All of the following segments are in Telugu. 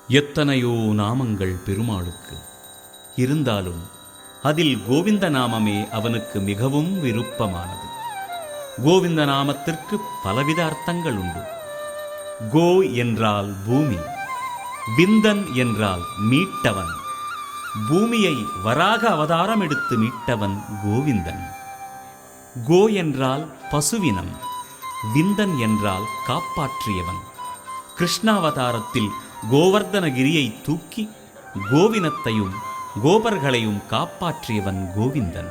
எத்தனையோ நாமங்கள் பெருமாளுக்கு இருந்தாலும் அதில் கோவிந்த நாமமே அவனுக்கு மிகவும் விருப்பமானது. கோவிந்த நாமத்திற்கு பலவித அர்த்தங்கள் உண்டு. கோ என்றால் பூமி, விந்தன் என்றால் மீட்டவன். பூமியை வராக அவதாரம் எடுத்து மீட்டவன் கோவிந்தன். கோ என்றால் பசுவினம், விந்தன் என்றால் காப்பாற்றியவன். கிருஷ்ணாவதாரத்தில் கோவர்தனகிரியை தூக்கி கோவினத்தையும் கோபர்களையும் காப்பாற்றியவன் கோவிந்தன்.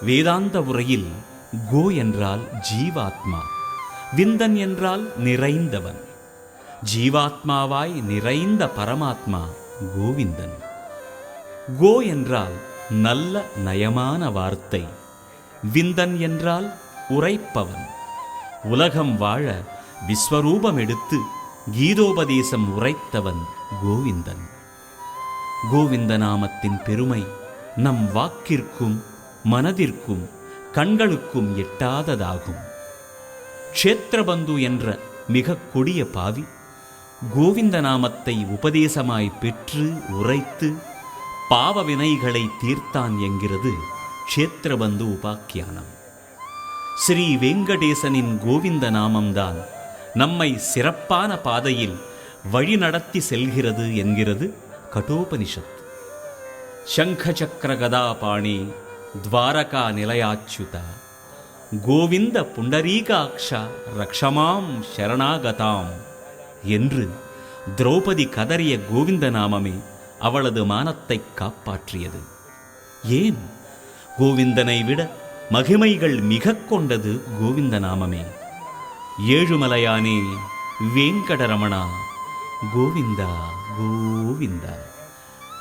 வேதாந்த உரையில் கோ என்றால் ஜீவாத்மா, விந்தன் என்றால் நிறைந்தவன். ஜீவாத்மாவாய் நிறைந்த பரமாத்மா கோவிந்தன். கோ என்றால் நல்ல நயமான வார்த்தை, விந்தன் என்றால் உரைப்பவன். உலகம் வாழ விஸ்வரூபம் எடுத்து கீதோபதேசம் உரைத்தவன் கோவிந்தன். கோவிந்த நாமத்தின் பெருமை நம் வாக்கிற்கும் மனதிற்கும் கண்களுக்கும் எட்டாததாகும். க்ஷேத்திரபந்து என்ற மிக கொடிய பாவி கோவிந்த நாமத்தை உபதேசமாய் பெற்று உரைத்து பாவ வினைகளை தீர்த்தான் என்கிறது க்ஷேத்திரபந்து உபாக்கியானம். ஸ்ரீ வெங்கடேசனின் கோவிந்த நாமம்தான் நம்மை சிறப்பான பாதையில் வழிநடத்தி செல்கிறது என்கிறது கட்டோபனிஷத். சங்கசக்கர கதாபாணி துவாரகா நிலையாச்சுத கோவிந்த புண்டரீகாக்ஷ ரக்ஷமாம் சரணாகதாம் என்று திரௌபதி கதறிய கோவிந்த நாமமே அவளது மானத்தை காப்பாற்றியது. ஏன்? கோவிந்தனை விட மகிமைகள் மிக கொண்டது கோவிந்த நாமமே. ஏழுமலையானே வேங்கடரமணா கோவிந்தா கோவிந்தா,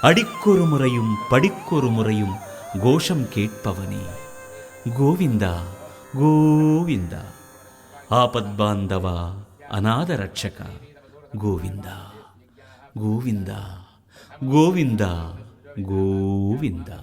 அடிக்கொரு முறையும் படிக்கொரு முறையும் கோஷம் கேட்பவனே கோவிந்தா கோவிந்தா, ஆபத்பாந்தவா அநாத ரட்சக கோவிந்தா கோவிந்தா கோவிந்தா கோவிந்தா.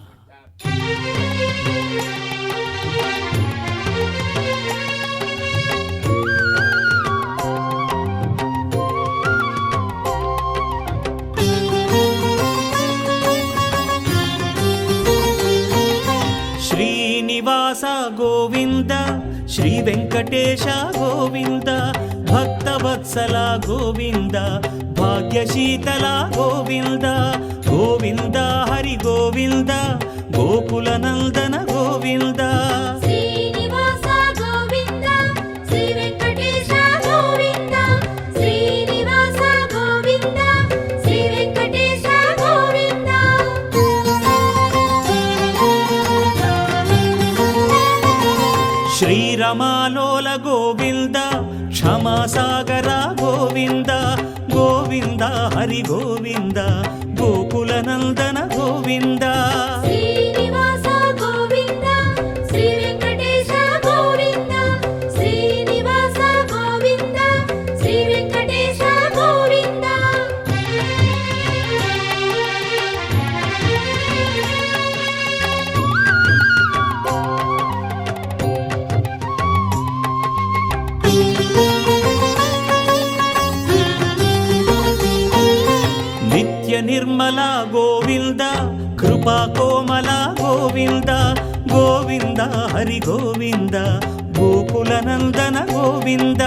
శ్రీనివాస గోవింద, శ్రీ వెంకటేశ గోవింద, భక్తవత్సల గోవింద, భాగ్యశీతల గోవింద, గోవింద హరి గోవింద, గోకుల నందన గోవింద. శ్రీరమాలోల గోవింద, క్షమాసాగర గోవింద, గోవింద హరి గోవింద, గోకుల నందన గోవింద. నిర్మల గోవింద, కృపా కోమల గోవింద, గోవింద హరి గోవింద, గోకుల నందన గోవింద.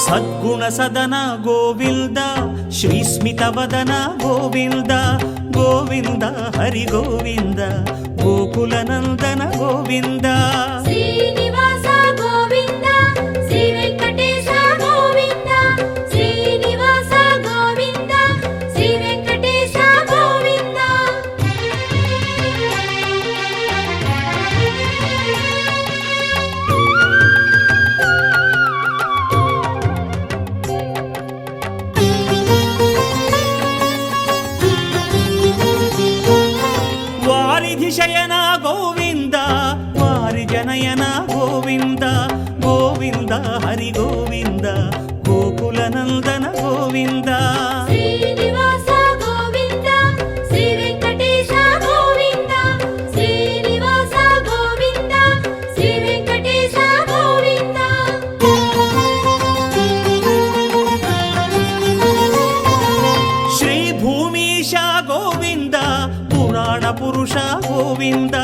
సద్గుణ సదన గోవింద, శ్రీస్మితవదన గోవింద, గోవింద హరి గోవింద, గోకుల నందన గోవింద. శయన గోవింద, వారి జనయన గోవింద. ಗೋಕುಲನಂದನ ಗೋವಿಂದ ಶ್ರೀನಿವಾಸ ಗೋವಿಂದ ಶ್ರೀ ವೆಂಕಟೇಶ ಗೋವಿಂದ ಶ್ರೀನಿವಾಸ ಗೋವಿಂದ ಶ್ರೀ ವೆಂಕಟೇಶ ಗೋವಿಂದ ಶ್ರೀ ಭೂಮೀಶ ಗೋವಿಂದ ಪುರಾಣ ಪುರುಷ ಗೋವಿಂದ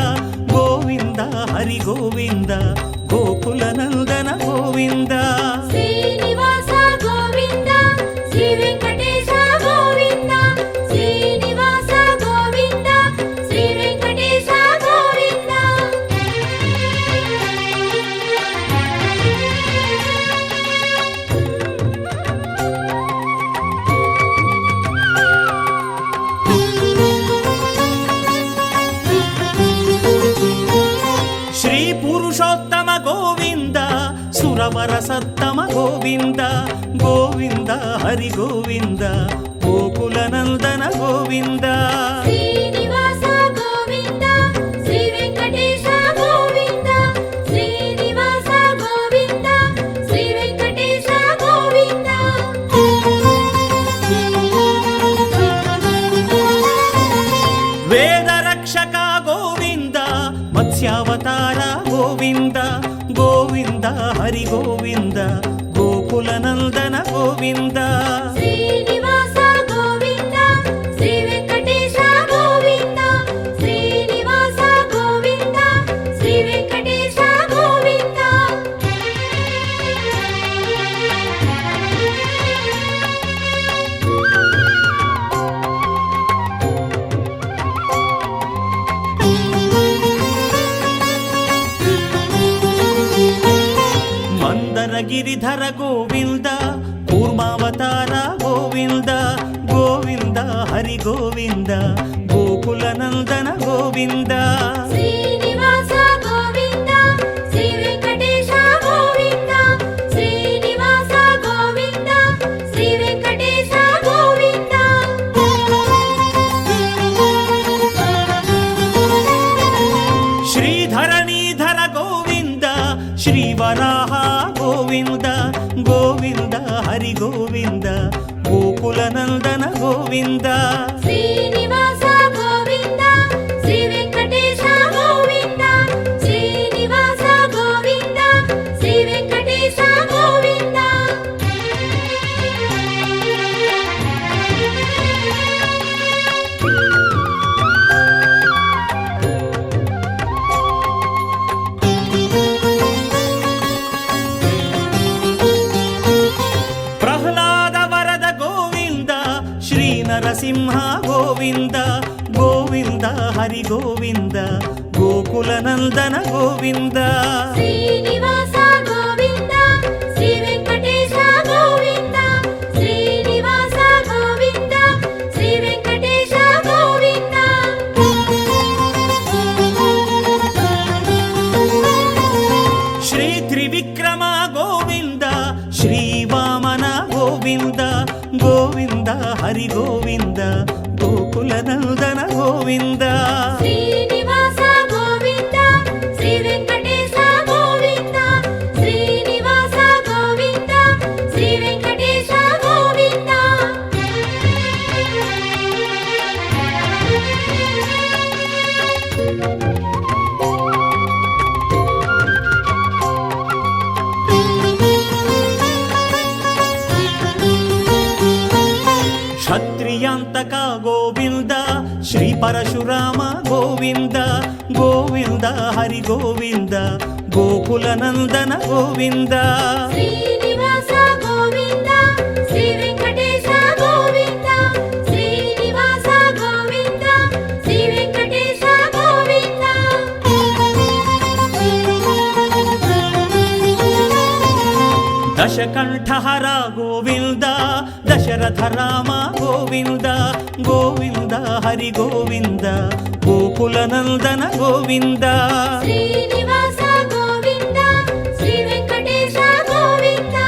ಗೋವಿಂದ ಹರಿ ಗೋವಿಂದ ಗೋಕುಲನಂದನ ಗೋವಿಂದ ಶ್ರೀನಿವಾಸ ಗೋವಿಂದ ಶ್ರೀ ವೆಂಕಟೇಶ ಗೋವಿಂದ ಶ್ರೀನಿವಾಸ ಗೋವಿಂದ ಶ್ರೀ ವೆಂಕಟೇಶ ಗೋವಿಂದ ಶ್ರೀ ಪುರುಷೋತ್ತಮ ಗೋವಿಂದ ಸುರವರ ಸತ್ತಮ ಗೋವಿಂದ ಗೋವಿಂದ ಹರಿ ಗೋವಿಂದ ಗೋಕುಲನಂದನ ಗೋವಿಂದ ಶ್ರೀನಿವಾಸ ಗೋವಿಂದ ಶ್ರೀ ವೆಂಕಟೇಶ ಗೋವಿಂದ ಶ್ರೀನಿವಾಸ ಗೋವಿಂದ ಶ್ರೀ ವೆಂಕಟೇಶ ಗೋವಿಂದ ವೇದ ರಕ್ಷಕ ಗೋವಿಂದ ಮತ್ಸ್ಯಾವತಾರ ಗೋವಿಂದ ಗೋವಿಂದ ಹರಿ ಗೋವಿಂದ ಗೋಕುಲನಂದನ ಗೋವಿಂದ ಶ್ರೀನಿವಾಸ ಗೋವಿಂದ ಶ್ರೀ ವೆಂಕಟೇಶ ಗೋವಿಂದ ಶ್ರೀನಿವಾಸ ಗೋವಿಂದ ಶ್ರೀ ವೆಂಕಟೇಶ ಗೋವಿಂದ ಮಂದರ ಗಿರಿಧರ ಗೋವಿಂದ ಕೂರ್ಮಾವತಾರ ಗೋವಿಂದ ಗೋವಿಂದ ಹರಿ ಗೋವಿಂದ ಗೋಕುಲನಂದನ ಗೋವಿಂದ ಶ್ರೀನಿವಾಸ ಗೋವಿಂದ ಶ್ರೀ ವೆಂಕಟೇಶ ಗೋವಿಂದ ಶ್ರೀನಿವಾಸ ಗೋವಿಂದ ಶ್ರೀ ವೆಂಕಟೇಶ ಗೋವಿಂದ ಶ್ರೀಧರಣೀಧರ ಗೋವಿಂದ ಶ್ರೀವರಾಹ ಗೋವಿಂದ ಗೋವಿಂದ ಹರಿ ಗೋವಿಂದ ಗೋಕುಲನಂದನ ಗೋವಿಂದ ಶ್ರೀನಿವಾಸ ಗೋವಿಂದ ಶ್ರೀ ವೆಂಕಟೇಶ ಗೋವಿಂದ ಶ್ರೀನಿವಾಸ ಗೋವಿಂದ ಶ್ರೀ ವೆಂಕಟೇಶ ಗೋವಿಂದ ಪ್ರಹ್ಲಾದ ವರದ ಗೋವಿಂದ ಶ್ರೀ ನರಸಿಂಹ ಗೋವಿಂದ ಗೋವಿಂದ ಹರಿ ಗೋವಿಂದ ಗೋಕುಲನಂದನ ಗೋವಿಂದ ಶ್ರೀನಿವಾಸ ಗೋವಿಂದ ಶ್ರೀ ವೆಂಕಟೇಶ ಗೋವಿಂದ ಶ್ರೀನಿವಾಸ ಗೋವಿಂದ ಶ್ರೀ ವೆಂಕಟೇಶ ಗೋವಿಂದ ಶ್ರೀ ತ್ರಿವಿಕ್ರಮ ಗೋವಿಂದ ಶ್ರೀ ವಾಮನ ಗೋವಿಂದ ಗೋವಿಂದ ಹರಿ ಗೋವಿಂದ ಗೋಕುಲನಂದನ ಗೋವಿಂದ ಶ್ರೀನಿವಾಸ ಗೋವಿಂದ ಶ್ರೀ ವೆಂಕಟೇಶ ಗೋವಿಂದ ಶ್ರೀನಿವಾಸ ಗೋವಿಂದ ಶ್ರೀ ವೆಂಕಟೇಶ ಗೋವಿಂದ ಕ್ಷತ್ರಿಯಾಂತಕ ಗೋವಿಂದ ಶ್ರೀ ಪರಶುರಾಮ ಗೋವಿಂದ ಗೋವಿಂದ ಹರಿ ಗೋವಿಂದ ಗೋಕುಲನಂದನ ಗೋವಿಂದ ಶ್ರೀನಿವಾಸ ಗೋವಿಂದ ಶ್ರೀ ವೆಂಕಟೇಶ ಗೋವಿಂದ ಶ್ರೀನಿವಾಸ ಗೋವಿಂದ ಶ್ರೀ ವೆಂಕಟೇಶ ಗೋವಿಂದ ದಶಕಂಠಹರ ಗೋವಿಂದ ದಶರಥ ರಾಮ ಗೋವಿಂದ ಗೋವಿಂದ ಹರಿ ಗೋವಿಂದ ಗೋಕುಲನಂದನ ಗೋವಿಂದ ಶ್ರೀನಿವಾಸ ಗೋವಿಂದ ಶ್ರೀ ವೆಂಕಟೇಶ ಗೋವಿಂದ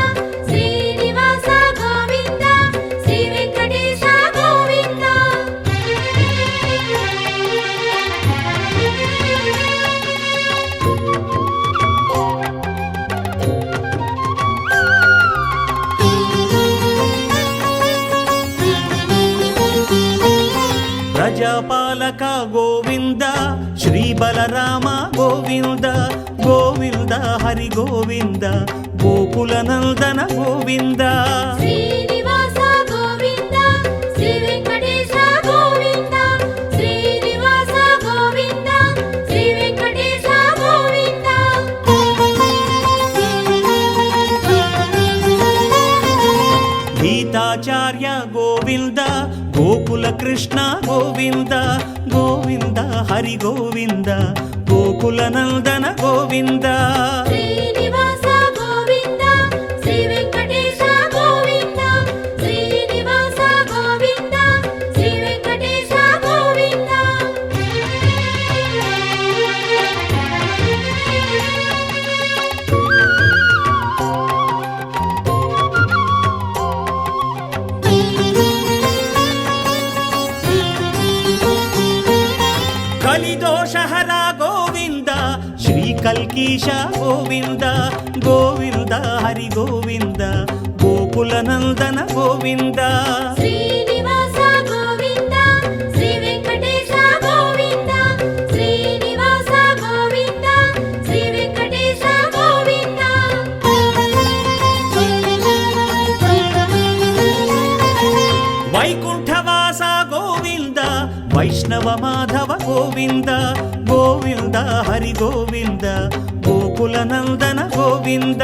ಶ್ರೀನಿವಾಸ ಗೋವಿಂದ ಶ್ರೀ ವೆಂಕಟೇಶ ಗೋವಿಂದ ప్రజాపాలక గోవింద శ్రీ బలరామ గోవింద గోవింద హరి గోవింద గోకుల నందన గోవింద శ్రీనివాస గోవింద శ్రీ వెంకటేశ గోవింద శ్రీనివాస గోవింద శ్రీ వెంకటేశ గోవింద గీతాచార్య గోవింద గోకుల కృష్ణ గోవింద గోవింద హరి గోవింద గోకుల నందన గోవింద శ్రీనివాస గోవింద శ్రీ వెంకటేశ గోవింద శ్రీనివాస గోవింద శ్రీ వెంకటేశ గోవింద కలిదోషహర గోవింద శ్రీ కల్కీశ గోవింద గోవింద హరి గోవింద గోకుల నందన గోవింద శ్రీనివాస గోవింద శ్రీ వెంకటేశ గోవింద శ్రీనివాస గోవింద శ్రీ వెంకటేశ గోవింద వైకుంఠవాస గోవింద వైష్ణవ మాధవ గోవింద గోవింద హరి గోవింద గోకుల నందన గోవింద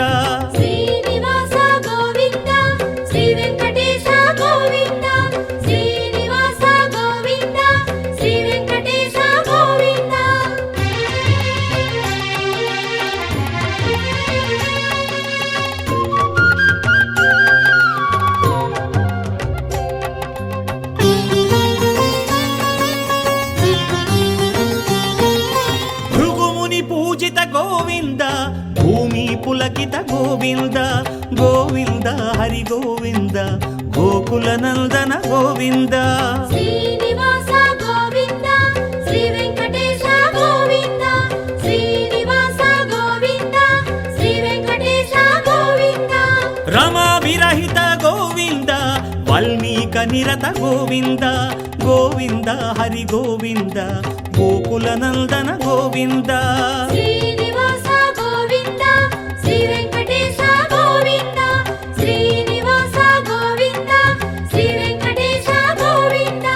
శ్రీనివాస గోవింద శ్రీ వెంకటేశ గోవింద శ్రీనివాస గోవింద శ్రీ వెంకటేశ గోవింద భృగుముని పూజిత గోవింద భూమి పులకిత గోవింద గోవింద హరి గోవింద గోకుల నందన గోవింద శ్రీనివాస గోవింద శ్రీ వెంకటేశ గోవింద శ్రీనివాస గోవింద శ్రీ వెంకటేశ గోవింద రమా విరహిత గోవింద వాల్మీక నిరత గోవింద గోవింద హరి గోవింద గోకుల నందన గోవింద శ్రీనివాస గోవింద శ్రీ వెంకటేశ గోవింద శ్రీనివాస గోవింద శ్రీ వెంకటేశ గోవింద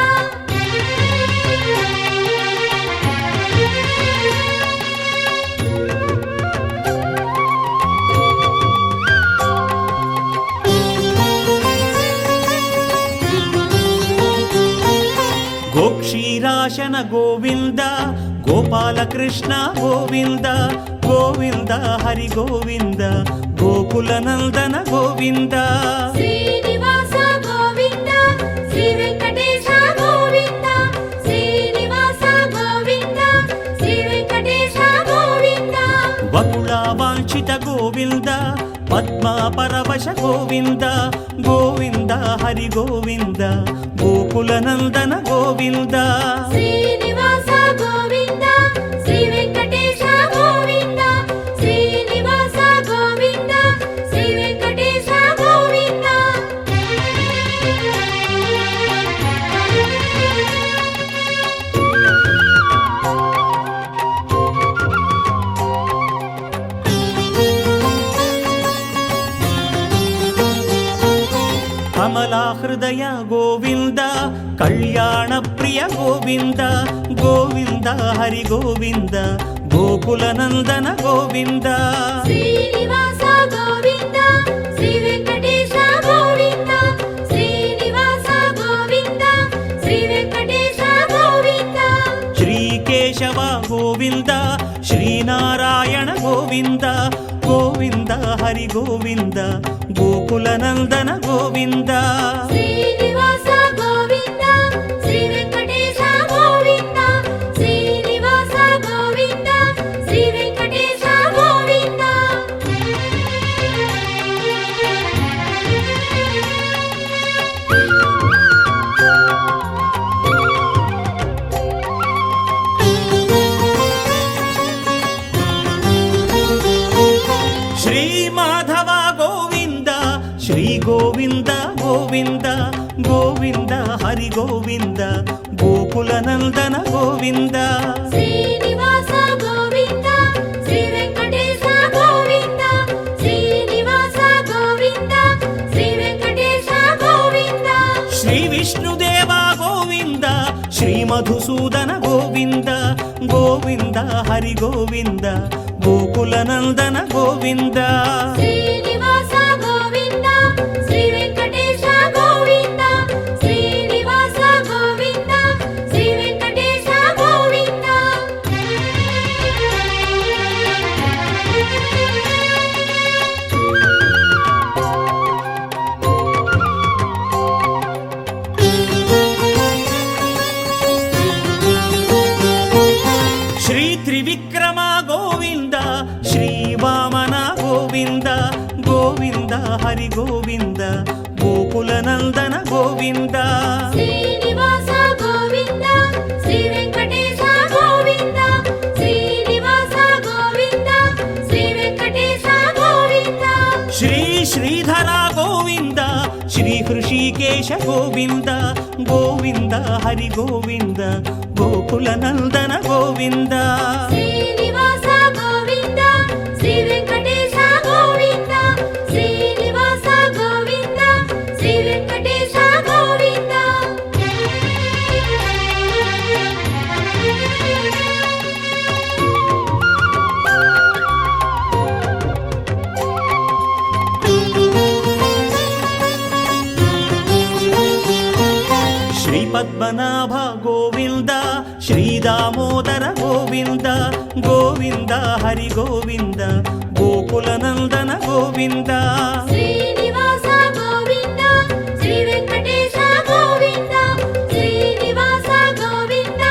గోక్షీరాశన గోవింద గోపాలకృష్ణ గోవింద గోవింద హరి గోవింద గోకుల నందన గోవింద శ్రీనివాస గోవింద శ్రీ వెంకటేశ గోవింద శ్రీనివాస గోవింద శ్రీ వెంకటేశ గోవింద వకుళ వాంఛిత గోవింద పద్మా పరవశ గోవింద గోవింద హరి గోవింద గోకుల నందన గోవింద శ్రీనివాస గోవింద శ్రీ వెంకటేశ గోవింద శ్రీనివాస గోవింద శ్రీ వెంకటేశ గోవింద కమలా హృదయ గోవింద కళ్యాణ ప్రియ గోవింద గోవింద హరి గోవింద గోకుల నందన గోవింద శ్రీనివాస గోవింద శ్రీ వెంకటేశ గోవింద శ్రీనివాస గోవింద శ్రీ వెంకటేశ గోవింద శ్రీకేశవ గోవింద శ్రీనారాయణ గోవింద గోవింద హరి గోవింద గోకుల నందన గోవింద శ్రీనివాస గోవింద శ్రీ వెంకటేశ గోవింద శ్రీనివాస గోవింద శ్రీ వెంకటేశ గోవింద శ్రీ మాధవ గోవింద శ్రీ గోవింద గోవింద గోవింద హరి గోవింద గోకుల నందన గోవింద శ్రీనివాస గోవింద శ్రీ వెంకటేశ గోవింద శ్రీనివాస గోవింద శ్రీ వెంకటేశ గోవింద శ్రీ విష్ణుదేవ గోవింద శ్రీ మధుసూదన గోవింద గోవింద హరి గోవింద గోకుల నందన గోవింద శ్రీనివాస గోవింద శ్రీ వెంకటేశ గోవింద శ్రీనివాస గోవింద శ్రీ వెంకటేశ గోవింద శ్రీ త్రివిక్రమ గోవింద శ్రీ వామన గోవింద గోవింద హరి గోవింద గోకుల నందన గోవింద శ్రీనివాస గోవింద శ్రీ వెంకటేశ గోవింద శ్రీనివాస గోవింద శ్రీ వెంకటేశ గోవింద శ్రీ శ్రీధర గోవింద శ్రీ హృషికేశ గోవింద గోవింద హరి గోవింద గోకుల నందన గోవింద శ్రీనివాస గోవింద శ్రీ వెంకటేశ గోవింద శ్రీనివాస గోవింద శ్రీ వెంకటేశ గోవింద శ్రీ పద్మనాభ గోవింద శ్రీ దామోదర గోవింద గోవింద హరి గోవింద గోకుల నందన గోవింద శ్రీనివాస గోవింద శ్రీ వెంకటేశ గోవింద శ్రీనివాస గోవింద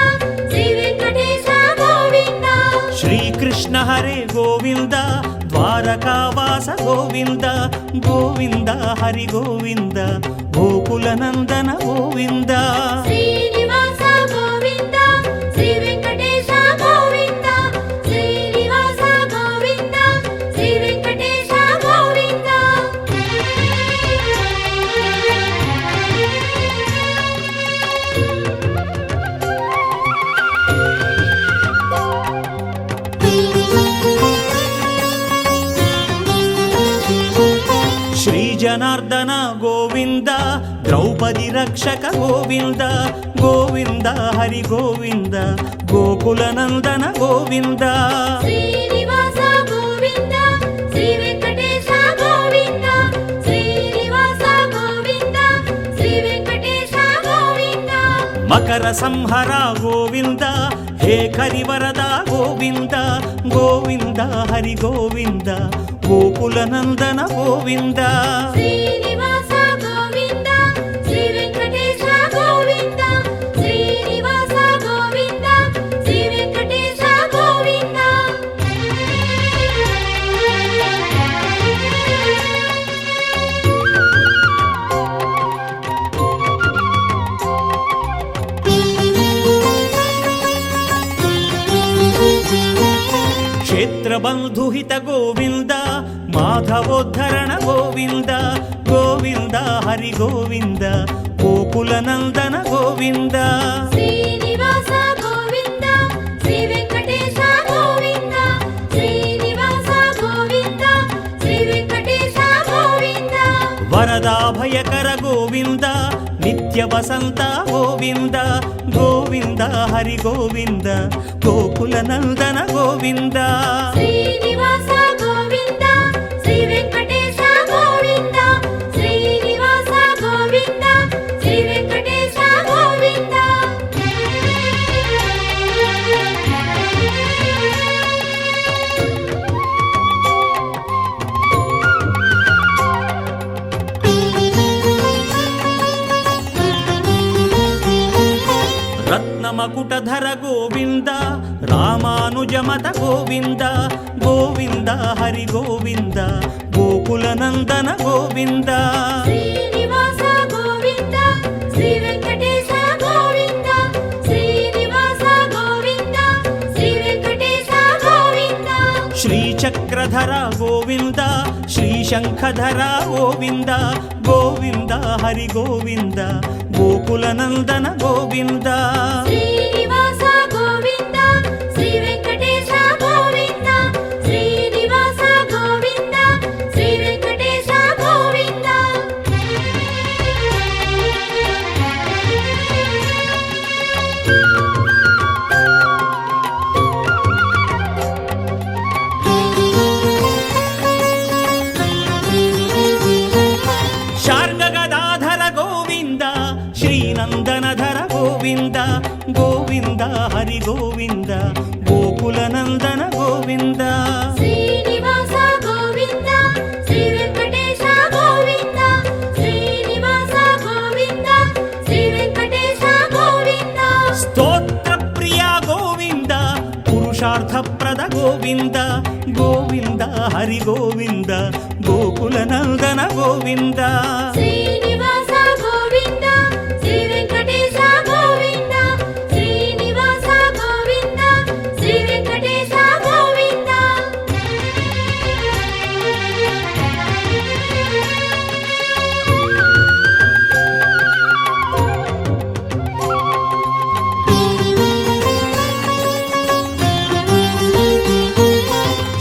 శ్రీ వెంకటేశ గోవింద శ్రీకృష్ణ హరే గోవింద ద్వారకావాస గోవింద గోవింద హరి గోవింద గోకుల నందన గోవింద శ్రీనివాస గోవింద శ్రీ వెంకటేశ గోవింద శ్రీనివాస గోవింద శ్రీ వెంకటేశ గోవింద శ్రీ జనార్దన గోవింద ద్రౌపది రక్షక గోవింద గోవింద హరి గోవింద గోకుల నందన గోవింద శ్రీనివాస గోవింద శ్రీ వెంకటేశ గోవింద శ్రీనివాస గోవింద శ్రీ వెంకటేశ గోవింద మకర సంహర గోవింద హే కరివరద గోవింద గోవింద హరి గోవింద గోకుల నందన గోవింద శ్రీనివాస గోవింద శ్రీ వెంకటేశ గోవింద శ్రీనివాస గోవింద శ్రీ వెంకటేశ గోవింద క్షేత్రబంధుహిత గోవింద మాధవోద్ధరణ గోవింద గోవింద హరి గోవింద గోకుల నందన గోవింద శ్రీనివాస గోవింద శ్రీ వెంకటేశ గోవింద శ్రీనివాస గోవింద శ్రీ వెంకటేశ గోవింద వరదాభయకర గోవింద నిత్య వసంత గోవింద గోవింద హరి గోవింద గోకుల నందన గోవింద శ్రీనివాస గోవింద శ్రీ వెంకటేశ గోవింద శ్రీనివాస గోవింద శ్రీ వెంకటేశ గోవింద రత్నమకుటధర గోవింద రామానుజమత గోవింద గోవింద హరి గోవింద గోకుల నందన గోవింద శ్రీనివాస గోవింద శ్రీ వెంకటేశ గోవింద శ్రీనివాస గోవింద శ్రీ వెంకటేశ గోవింద శ్రీచక్రధర గోవింద శ్రీశ శంఖధర గోవింద గోవింద హరి గోవింద గోకులనందన గోవింద శ్రీనివాస గోవింద శ్రీ వెంకటేశ గోవింద శ్రీనివాస గోవింద శ్రీ వెంకటేశ గోవింద శార్గగదాధర గోవింద శ్రీనందనధర గోవింద గోవింద హరి గోవింద గోకులనందన గోవింద శ్రీనివాస గోవింద శ్రీ వెంకటేశ గోవింద శ్రీనివాస గోవింద శ్రీ వెంకటేశ గోవింద స్తోత్ర ప్రియ గోవింద పురుషార్థప్రద గోవింద గోవింద హరి గోవింద గోకులనందన గోవింద శ్రీనివాస గోవింద శ్రీ వెంకటేశ గోవింద శ్రీనివాస గోవింద శ్రీ వెంకటేశ గోవింద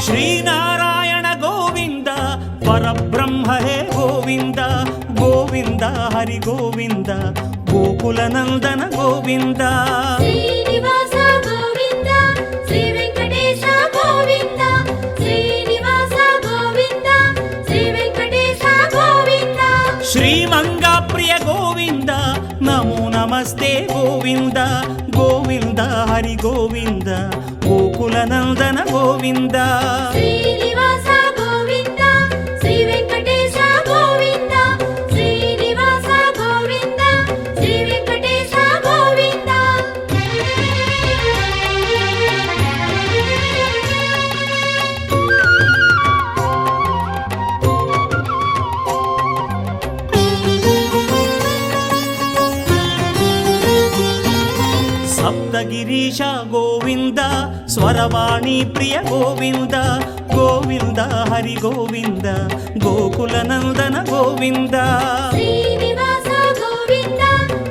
శ్రీనారాయణ గోవింద పరబ్రహ్మ హే గోవింద గోవింద హరి గోవింద గోకులనందన గోవింద శ్రీనివాస గోవింద శ్రీ వెంకటేశ గోవింద శ్రీనివాస గోవింద శ్రీ వెంకటేశ గోవింద శ్రీమంగా ప్రియ గోవింద నమో నమస్తే గోవింద గోవింద హరి గోవింద గోకులనందన గోవింద శ్రీనివాస గోవింద శ్రీ వెంకటేశ గోవింద శ్రీనివాస గోవింద శ్రీ వెంకటేశ గోవింద సప్తగిరీశ గోవింద స్వరవాణి ప్రియ గోవింద గోవింద హరి గోవింద గోకులనందన గోవింద శ్రీనివాస గోవింద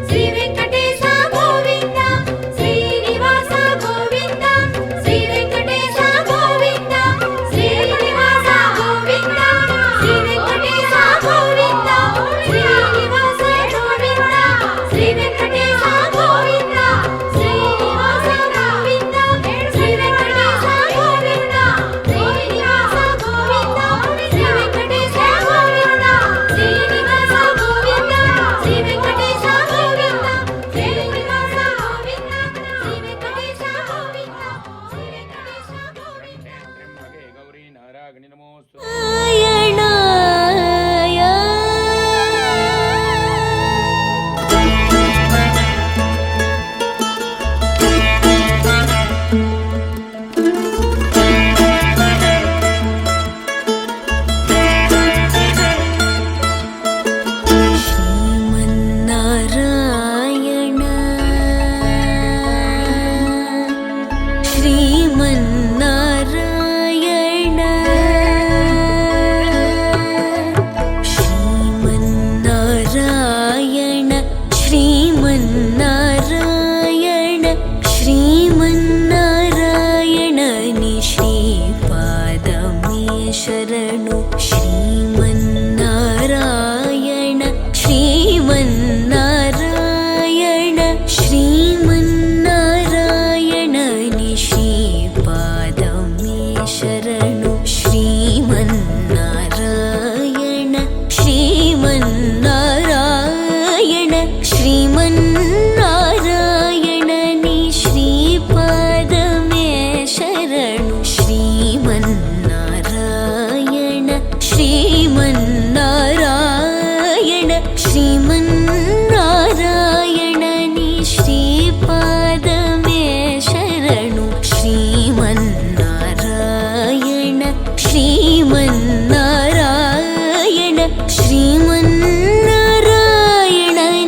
శ్రీ వెంకటేశ గోవింద శ్రీనివాస గోవింద శ్రీ వెంకటేశ గోవింద శ్రీనివాస గోవింద శ్రీ వెంకటేశ గోవింద శ్రీనివాస గోవింద శ్రీ వెంకటేశ గోవింద శ్రీనివాస గోవింద శ్రీ వెంకటేశ గోవింద శ్రీనివాస గోవింద శ్రీ వెంకటేశ గోవింద శ్రీనివాస గోవింద శ్రీ వెంకటేశ గోవింద శ్రీనివాస గోవింద శ్రీ వెంకటేశ గోవింద శ్రీ వెంకటేశ గోవింద గౌరీ నారాయణి నమోస్తు ಶರಣು ಶ್ರೀಮನ್ನಾರಾಯಣ ಶ್ರೀಮನ್ನಾರಾಯಣ ಶ್ರೀಮನ್ನಾರಾಯಣ ನಿ ಶ್ರೀಪಾದಮೇ ಶರಣು ಶ್ರೀಮನ್ನಾರಾಯಣ ಶ್ರೀಮನ್ನಾರಾಯಣ ಶ್ರೀಮನ್ನಾರಾಯಣ ನಿ ಶ್ರೀಪಾದಮೇ ಶರಣು ಶ್ರೀಮನ್ನಾರಾಯಣ ಶ್ರೀಮನ್ನಾರಾಯಣ ಶ್ರೀಮನ್ನಾರಾಯಣ ನಿ ಶ್ರೀಪಾದಮೇ ಶರಣು ಶ್ರೀಮನ್ನಾರಾಯಣ ಶ್ರೀಮನ್ನಾರಾಯಣ ಶ್ರೀಮನ್ನಾರಾಯಣ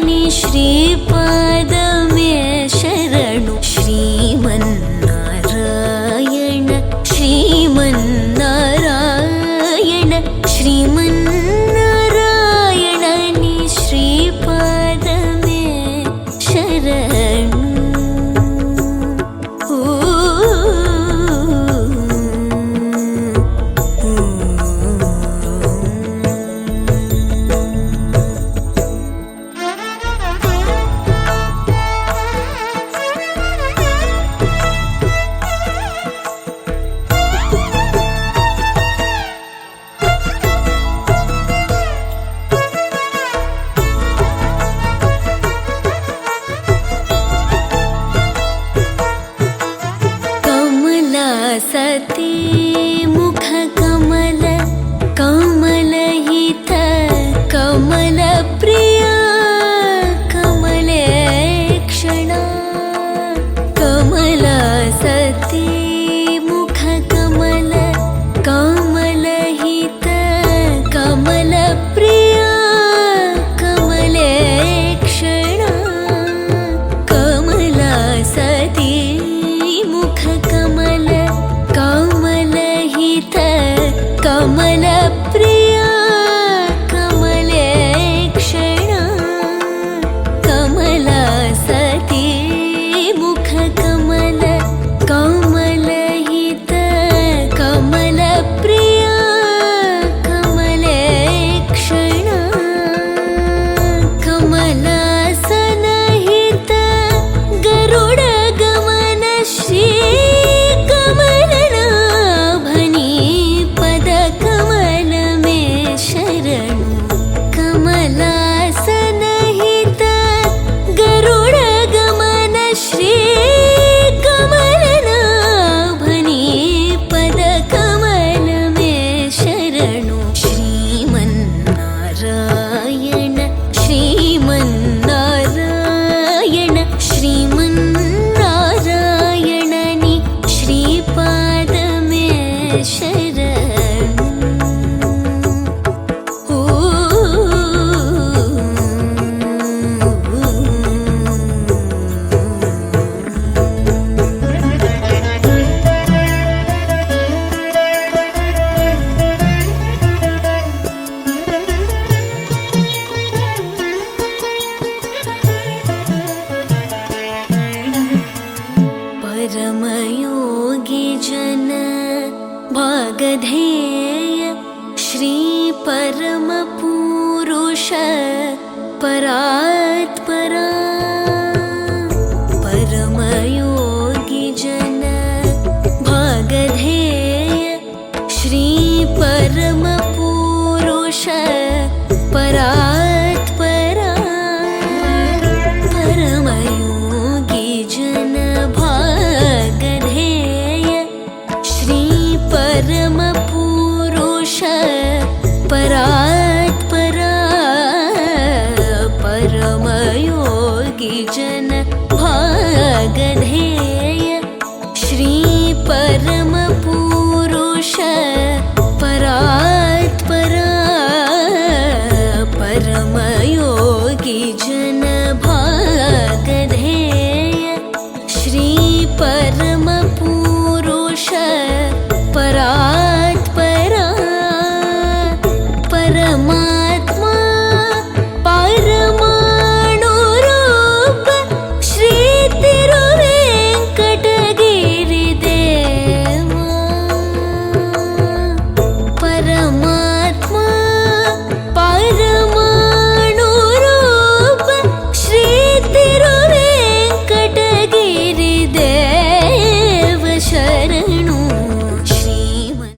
ನಿ ಶ್ರೀಪಾದಮೇ ಶರಣು ಶ್ರೀಮನ್ನಾರಾಯಣ ಶ್ರೀಮನ್ನಾರಾಯಣ ಶ್ರೀಮನ್ भागधेय श्री परम पुरुष परात्परा परम योगी जन भागधेय श्री परम पुरुष परात्परा परम योगी जन भागधेय श्री परम पुरुष परात्परा परम योगी जन भागधेय श्री परम पुरुष परात्परा परम योगी जन भागधेय श्री परम पुरुष